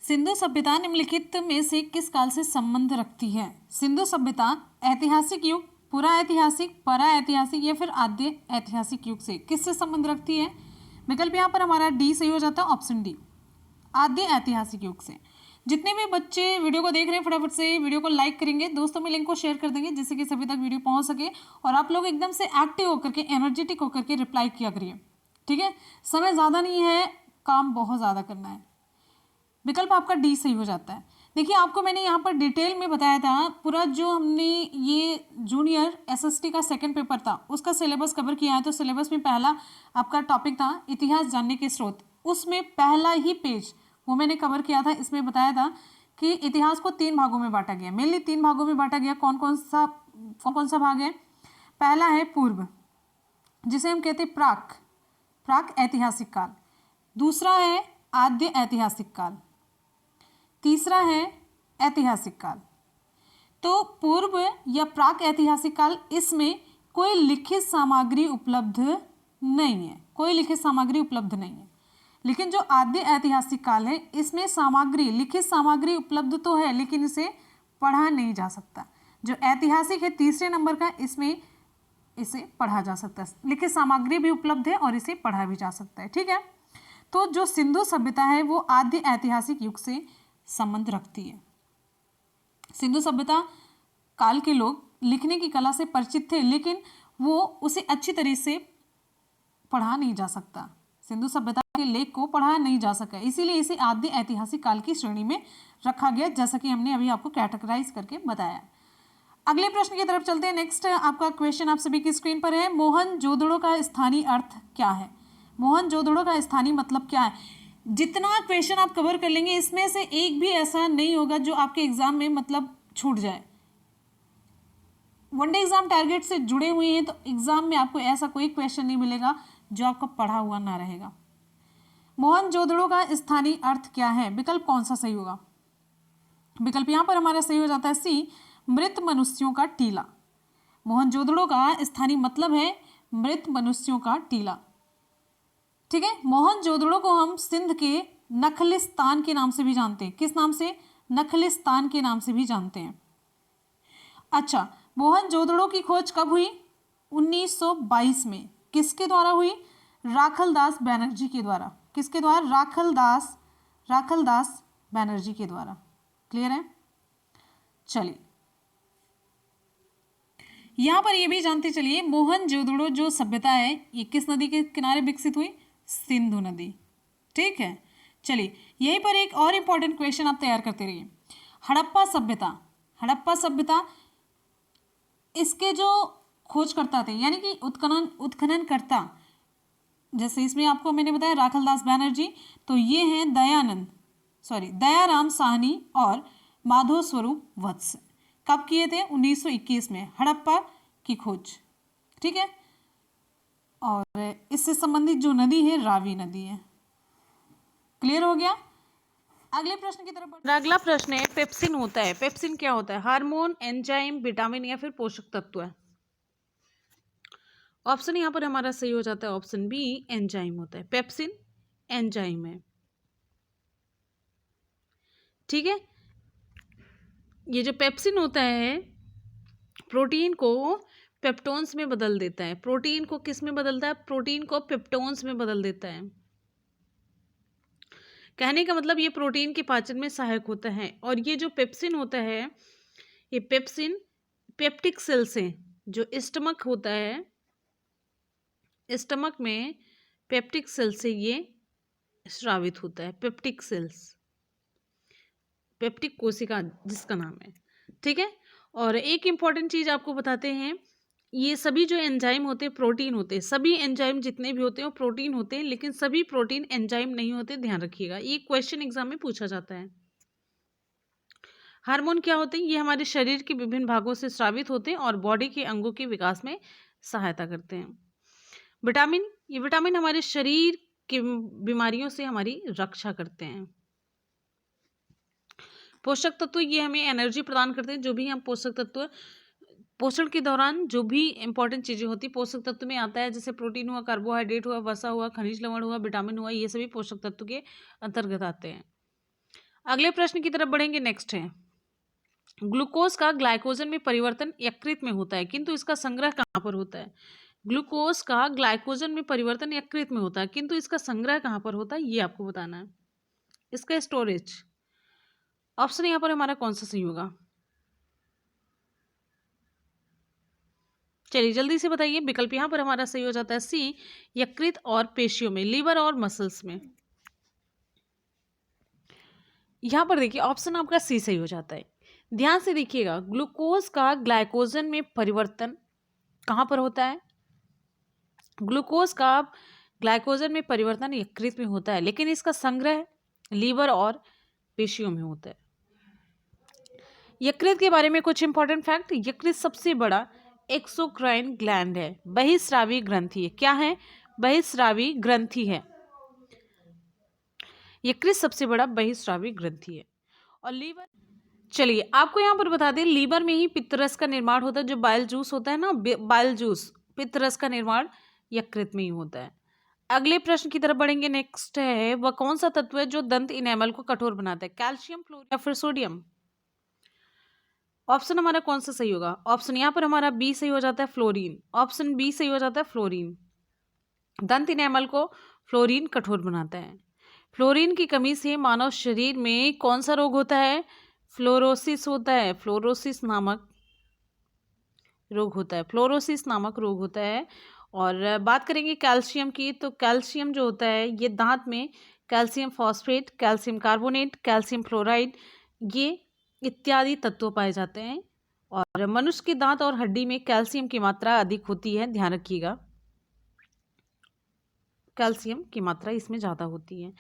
सिंधु सभ्यता निम्नलिखित में से किस काल से संबंध रखती है? सिंधु सभ्यता ऐतिहासिक युग, पूरा ऐतिहासिक, परा ऐतिहासिक या फिर आद्य ऐतिहासिक युग से किससे संबंध रखती है? विकल्प यहाँ पर हमारा डी सही हो जाता है, ऑप्शन डी, आद्य ऐतिहासिक युग से। जितने भी बच्चे वीडियो को देख रहे हैं फटाफट से वीडियो को लाइक करेंगे, दोस्तों में लिंक को शेयर कर देंगे जिससे कि सभी तक वीडियो पहुंच सके, और आप लोग एकदम से एक्टिव होकर के, एनर्जेटिक होकर के रिप्लाई किया करिए, ठीक है? समय ज़्यादा नहीं है, काम बहुत ज़्यादा करना है। विकल्प आपका डी सही हो जाता है। देखिए, आपको मैंने यहाँ पर डिटेल में बताया था, पूरा जो हमने ये जूनियर एसएसटी का सेकंड पेपर था उसका सिलेबस कवर किया है। तो सिलेबस में पहला आपका टॉपिक था इतिहास जानने के स्रोत, उसमें पहला ही पेज वो मैंने कवर किया था। इसमें बताया था कि इतिहास को 3 भागों में बांटा गया, मेनली 3 भागों में बांटा गया। कौन कौन सा भाग है? पहला है पूर्व, जिसे हम कहते हैं प्राक ऐतिहासिक काल। दूसरा है आद्य ऐतिहासिक काल। तीसरा है ऐतिहासिक काल। तो पूर्व या प्राक ऐतिहासिक काल, इसमें कोई लिखित सामग्री उपलब्ध नहीं है, कोई लिखित सामग्री उपलब्ध नहीं है। लेकिन जो आद्य ऐतिहासिक काल है, इसमें सामग्री, लिखित सामग्री उपलब्ध तो है, लेकिन इसे पढ़ा नहीं जा सकता। जो ऐतिहासिक है तीसरे नंबर का, इसमें इसे पढ़ा जा सकता है, लिखित सामग्री भी उपलब्ध है और इसे पढ़ा भी जा सकता है, ठीक है? तो जो सिंधु सभ्यता है वो आद्य ऐतिहासिक युग से संबंध रखती है। सिंधु सभ्यता काल के लोग लिखने की कला से परिचित थे, लेकिन वो उसे अच्छी तरह से पढ़ा नहीं जा सकता, सिंधु सभ्यता के लेख को पढ़ा नहीं जा सका, इसीलिए इसे आद्य ऐतिहासिक काल की श्रेणी में रखा गया, जैसा कि हमने अभी आपको कैटेगराइज करके बताया। अगले प्रश्न की तरफ चलते हैं। नेक्स्ट आपका क्वेश्चन आप सभी की स्क्रीन पर है। मोहनजोदड़ो का स्थानीय अर्थ क्या है? मोहनजोदड़ो का स्थानीय मतलब क्या है? जितना क्वेश्चन आप कवर कर लेंगे, इसमें से एक भी ऐसा नहीं होगा जो आपके एग्जाम में मतलब छूट जाए। वनडे एग्जाम टारगेट से जुड़े हुए हैं, तो एग्जाम में आपको ऐसा कोई क्वेश्चन नहीं मिलेगा जो आपका पढ़ा हुआ ना रहेगा। मोहनजोदड़ो का स्थानीय अर्थ क्या है? विकल्प कौन सा सही होगा? विकल्प यहां पर हमारा सही हो जाता है सी, मृत मनुष्यों का टीला। मोहनजोदड़ो का स्थानीय मतलब है मृत मनुष्यों का टीला, ठीक है? मोहनजोदड़ो को हम सिंध के नखलिस्तान के नाम से भी जानते हैं। किस नाम से? नखलिस्तान के नाम से भी जानते हैं। अच्छा, मोहनजोदड़ो की खोज कब हुई? 1922 में। किसके द्वारा हुई? राखलदास बैनर्जी के द्वारा। किसके द्वारा? राखलदास बैनर्जी के द्वारा। क्लियर है? चलिए, यहां पर यह भी जानते चलिए, मोहनजोदड़ो जो सभ्यता है ये किस नदी के किनारे विकसित हुई? सिंधु नदी, ठीक है? चलिए, यहीं पर एक और इंपॉर्टेंट क्वेश्चन आप तैयार करते रहिए। हड़प्पा सभ्यता, इसके जो खोजकर्ता थे, यानी कि उत्खननकर्ता, जैसे इसमें आपको मैंने बताया राखलदास बैनर्जी, तो ये हैं दयाराम साहनी और माधव स्वरूप वत्स। कब किए थे? 1921 में हड़प्पा की खोज, ठीक है? और इससे संबंधित जो नदी है रावी नदी है। क्लियर हो गया? अगले प्रश्न की तरफ। अगला प्रश्न है, पेप्सिन होता है, पेप्सिन क्या होता है? हार्मोन, एंजाइम, विटामिन या फिर पोषक तत्व है? ऑप्शन यहाँ पर हमारा सही हो जाता है ऑप्शन बी, एंजाइम होता है। पेप्सिन एंजाइम है, ठीक है? ये जो पेप्सिन होता है प्रोटीन को पेप्टोन्स में बदल देता है। प्रोटीन को किस में बदलता है? प्रोटीन को पेप्टोन्स में बदल देता है। कहने का मतलब ये प्रोटीन के पाचन में सहायक होता है। और ये जो पेप्सिन होता है, ये पेप्सिन पेप्टिक सेल से, जो स्टमक होता है, स्टमक में पेप्टिक सेल से ये स्रावित होता है। पेप्टिक सेल्स, पेप्टिक कोशिका जिसका नाम है, ठीक है? और एक इम्पॉर्टेंट चीज आपको बताते हैं, ये सभी जो एंजाइम होते हैं प्रोटीन होते हैं। सभी एंजाइम जितने भी होते हैं वो प्रोटीन होते हैं, लेकिन सभी प्रोटीन एंजाइम नहीं होते, ध्यान रखिएगा, ये क्वेश्चन एग्जाम में पूछा जाता है। हार्मोन क्या होते हैं? ये हमारे शरीर के विभिन्न भागों से स्रावित होते हैं और बॉडी के अंगों के विकास में सहायता करते हैं। विटामिन, ये विटामिन हमारे शरीर की बीमारियों से हमारी रक्षा करते हैं। पोषक तत्व, ये हमें एनर्जी प्रदान करते हैं। जो भी हम पोषक तत्व पोषण के दौरान जो भी इंपॉर्टेंट चीजें होती पोषक तत्व में आता है, जैसे प्रोटीन हुआ, कार्बोहाइड्रेट हुआ, वसा हुआ, खनिज लवण हुआ, विटामिन हुआ, ये सभी पोषक तत्व के अंतर्गत आते हैं। अगले प्रश्न की तरफ बढ़ेंगे। नेक्स्ट है, ग्लूकोज का ग्लाइकोजन में परिवर्तन यकृत में होता है, किंतु इसका संग्रह कहाँ पर होता है? ग्लूकोज का ग्लाइकोजन में परिवर्तन यकृत में होता है, किंतु इसका संग्रह कहाँ पर होता है, ये आपको बताना है। इसका स्टोरेज, ऑप्शन यहाँ पर हमारा कौन सा सही होगा? चलिए जल्दी से बताइए। विकल्प यहाँ पर हमारा सही हो जाता है सी, यकृत और पेशियों में, लीवर और मसल्स में। यहाँ पर देखिए ऑप्शन आपका सी सही हो जाता है। ध्यान से देखिएगा, ग्लूकोज का ग्लाइकोजन में परिवर्तन कहाँ पर होता है? ग्लूकोज का ग्लाइकोजन में परिवर्तन यकृत में होता है, लेकिन इसका संग्रह लीवर और पेशियों में होता है। यकृत के बारे में कुछ इंपॉर्टेंट फैक्ट, यकृत सबसे बड़ा एक्सोक्राइन ग्लैंड है, बहिस्रावी ग्रंथि है। क्या है? बहिस्रावी ग्रंथि है। यकृत सबसे बड़ा बहिस्रावी ग्रंथि है। और लीवर, चलिए आपको यहाँ पर बता दें, लीवर में ही पित्तरस का निर्माण होता है। जो बाइल जूस होता है ना, बाइल जूस, पित्तरस का निर्माण यकृत में ही होता है। अगले प्रश्न की तरफ बढ़ेंगे। नेक्स्ट है, वह कौन सा तत्व है जो दंत इनेमल को कठोर बनाता है? कैल्शियम, फ्लोरीन या फिर सोडियम? ऑप्शन हमारा कौन सा सही होगा? ऑप्शन यहाँ पर हमारा बी सही हो जाता है, फ्लोरीन। ऑप्शन बी सही हो जाता है, फ्लोरीन। दंत इनेमल को फ्लोरीन कठोर बनाता है। फ्लोरीन की कमी से मानव शरीर में कौन सा रोग होता है? फ्लोरोसिस होता है। फ्लोरोसिस नामक रोग होता है। फ्लोरोसिस नामक रोग होता है। और बात करेंगे कैल्शियम की, तो कैल्शियम जो होता है ये दांत में calcium phosphate, calcium carbonate, calcium fluoride, ये इत्यादि तत्व पाए जाते हैं। और मनुष्य के दांत और हड्डी में कैल्शियम की मात्रा अधिक होती है, ध्यान रखिएगा, कैल्शियम की मात्रा इसमें ज़्यादा होती है।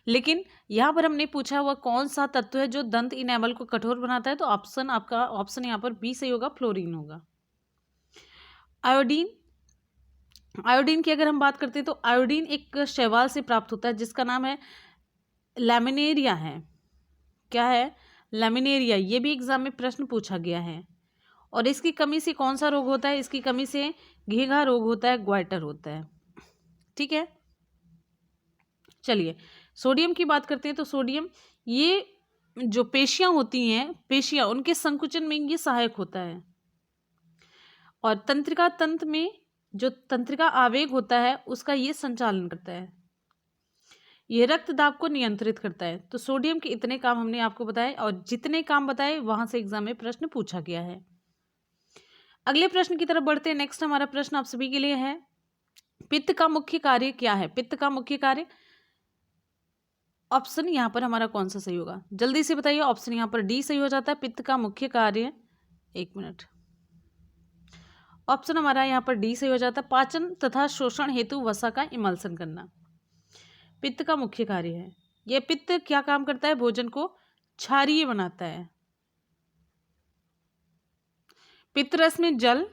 लेकिन यहाँ पर हमने पूछा वह कौन सा तत्व है जो दंत इनेमल को कठोर बनाता है, तो ऑप्शन आपका ऑप्शन यहाँ पर बी सही होगा, फ्लोरीन होगा। आयोडीन, आयोडीन की अगर हम बात करते हैं तो आयोडीन एक शैवाल से प्राप्त होता है जिसका नाम है लैमिनेरिया है। क्या है? लैमिनेरिया। ये भी एग्जाम में प्रश्न पूछा गया है। और इसकी कमी से कौन सा रोग होता है? इसकी कमी से घीघा रोग होता है, ग्वाइटर होता है। ठीक है, चलिए सोडियम की बात करते हैं। तो सोडियम, ये जो पेशियां होती हैं, पेशियां, उनके संकुचन में ये सहायक होता है। और तंत्रिका तंत्र में जो तंत्रिका आवेग होता है उसका ये संचालन करता है। ये रक्त दाब को नियंत्रित करता है। तो सोडियम के इतने काम हमने आपको बताए, और जितने काम बताए वहां से एग्जाम में प्रश्न पूछा गया है। अगले प्रश्न की तरफ बढ़ते हैं। नेक्स्ट हमारा प्रश्न आप सभी के लिए है, पित्त का मुख्य कार्य क्या है? पित्त का मुख्य कार्य, ऑप्शन यहाँ पर हमारा कौन सा सही होगा? जल्दी से बताइए। ऑप्शन यहाँ पर डी सही हो जाता है, पित्त का मुख्य कार्य, एक मिनट, ऑप्शन हमारा यहाँ पर डी सही हो जाता है, पाचन तथा शोषण हेतु वसा का इमल्सन करना पित्त का मुख्य कार्य है। यह पित्त क्या काम करता है? भोजन को क्षारीय बनाता है। पित्त रस में जल,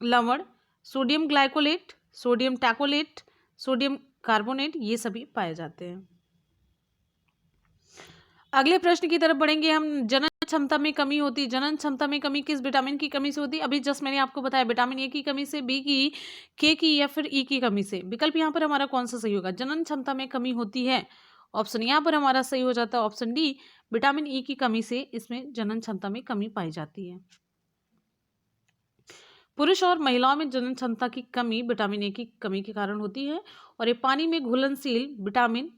लवण, sodium glycolate, sodium taurocholate, sodium carbonate, ये सभी पाए जाते हैं। अगले प्रश्न की तरफ बढ़ेंगे हम। जनन क्षमता में कमी होती, जनन क्षमता में कमी किस विटामिन की कमी से होती है? अभी जस्ट मैंने आपको बताया, विटामिन ए की कमी से, बी की, के की, या फिर ई की कमी से। विकल्प यहाँ पर हमारा कौन सा सही होगा? जनन क्षमता में कमी होती है। ऑप्शन यहाँ पर हमारा सही हो जाता है, ऑप्शन डी, विटामिन ई की कमी से इसमें जनन क्षमता में कमी पाई जाती है। पुरुष और महिलाओं में जनन क्षमता की कमी विटामिन ए की कमी के कारण होती है। और ये पानी में घुलनशील विटामिन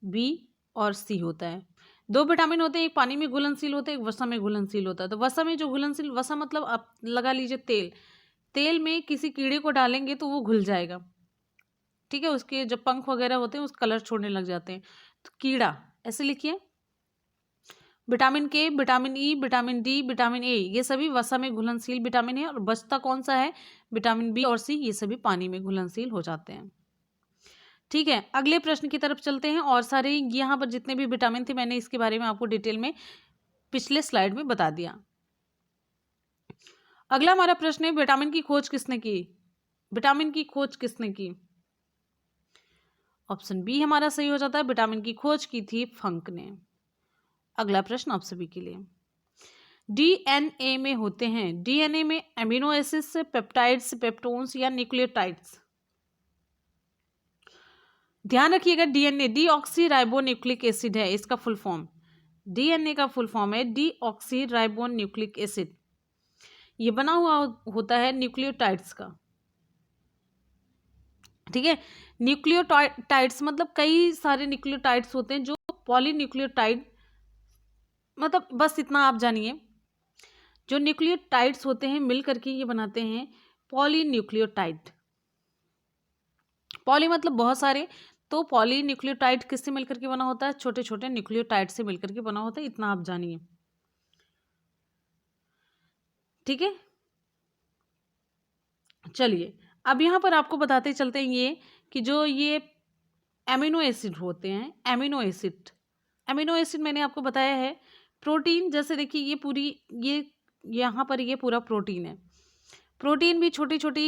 बी और सी होता है। दो विटामिन होते हैं, एक पानी में घुलनशील होता है, एक वसा में घुलनशील होता है। तो वसा में जो घुलनशील, वसा मतलब आप लगा लीजिए तेल, तेल में किसी कीड़े को डालेंगे तो वो घुल जाएगा। ठीक है, उसके जो पंख वगैरह होते हैं उस कलर छोड़ने लग जाते हैं। तो कीड़ा, ऐसे लिखिए। विटामिन के, vitamin E, vitamin D, vitamin A, ये सभी वसा में घुलनशील विटामिन है। और बचता कौन सा है? विटामिन बी और सी, ये सभी पानी में घुलनशील हो जाते हैं। ठीक है, अगले प्रश्न की तरफ चलते हैं। और सारे यहाँ पर जितने भी विटामिन थे मैंने इसके बारे में आपको डिटेल में पिछले स्लाइड में बता दिया। अगला हमारा प्रश्न है, विटामिन की खोज किसने की? विटामिन की खोज किसने की? ऑप्शन बी हमारा सही हो जाता है, विटामिन की खोज की थी फंक ने। अगला प्रश्न आप सभी के लिए, डीएनए में होते हैं, डीएनए में एमिनो एसिड्स, पेप्टाइड्स, पेप्टोन्स या न्यूक्लियोटाइड्स? ध्यान रखिएगा, DNA deoxy ribo nucleic acid है इसका फुल फॉर्म। डीएनए का फुल फॉर्म है डीऑक्सी राइबो न्यूक्लिक एसिड। ये बना हुआ होता है न्यूक्लियोटाइड्स का, ठीक है। न्यूक्लियोटाइड्स मतलब कई सारे न्यूक्लियोटाइड्स होते हैं जो पॉलीन्यूक्लियोटाइड, मतलब बस इतना आप जानिए, जो न्यूक्लियोटाइड्स होते हैं मिल करके ये बनाते हैं पॉलीन्यूक्लियोटाइड। पॉली मतलब बहुत सारे, तो पॉलीन्यूक्लियोटाइड किससे मिलकर के बना होता है? छोटे छोटे न्यूक्लियोटाइड से मिलकर के बना होता है, इतना आप जानिए, ठीक है। चलिए अब यहाँ पर आपको बताते चलते हैं ये कि जो ये एमिनो एसिड होते हैं, एमिनो एसिड मैंने आपको बताया है प्रोटीन। जैसे देखिए ये पूरी, ये यहाँ पर ये पूरा प्रोटीन है। प्रोटीन भी छोटी छोटी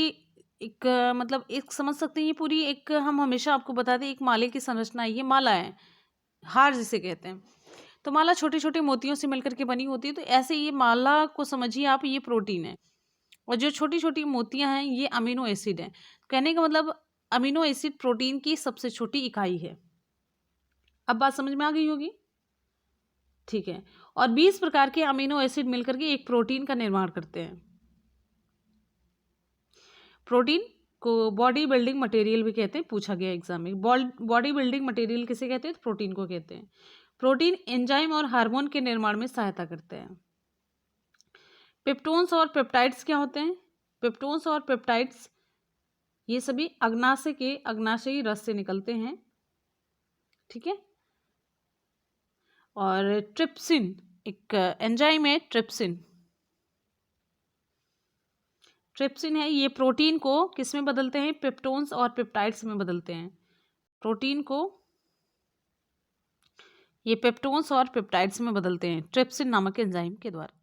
एक मतलब एक समझ सकते हैं, ये पूरी एक, हम हमेशा आपको बताते हैं एक माले की संरचना है, ये माला है, हार जिसे कहते हैं। तो माला छोटे छोटे मोतियों से मिलकर के बनी होती है, तो ऐसे ये माला को समझिए आप, ये प्रोटीन है, और जो छोटी छोटी मोतियां हैं ये अमीनो एसिड हैं। कहने का मतलब अमीनो एसिड प्रोटीन की सबसे छोटी इकाई है। अब बात समझ में आ गई होगी, ठीक है। और 20 प्रकार के अमीनो एसिड मिलकर के एक प्रोटीन का निर्माण करते हैं। प्रोटीन को बॉडी बिल्डिंग मटेरियल भी कहते हैं, पूछा गया एग्जाम में। बॉडी बिल्डिंग मटेरियल किसे कहते हैं? तो प्रोटीन को कहते हैं। प्रोटीन एंजाइम और हार्मोन के निर्माण में सहायता करते हैं। पेप्टोन्स और पेप्टाइड्स क्या होते हैं? पेप्टोन्स और पेप्टाइड्स ये सभी अग्नाशयी रस से निकलते हैं, ठीक है। और ट्रिप्सिन एक एंजाइम है, ट्रिप्सिन है, ये प्रोटीन को किस में बदलते हैं? पेप्टोन्स और पेप्टाइड्स में बदलते हैं। प्रोटीन को ये पेप्टोन्स और पेप्टाइड्स में बदलते हैं ट्रिप्सिन नामक एंजाइम के द्वारा।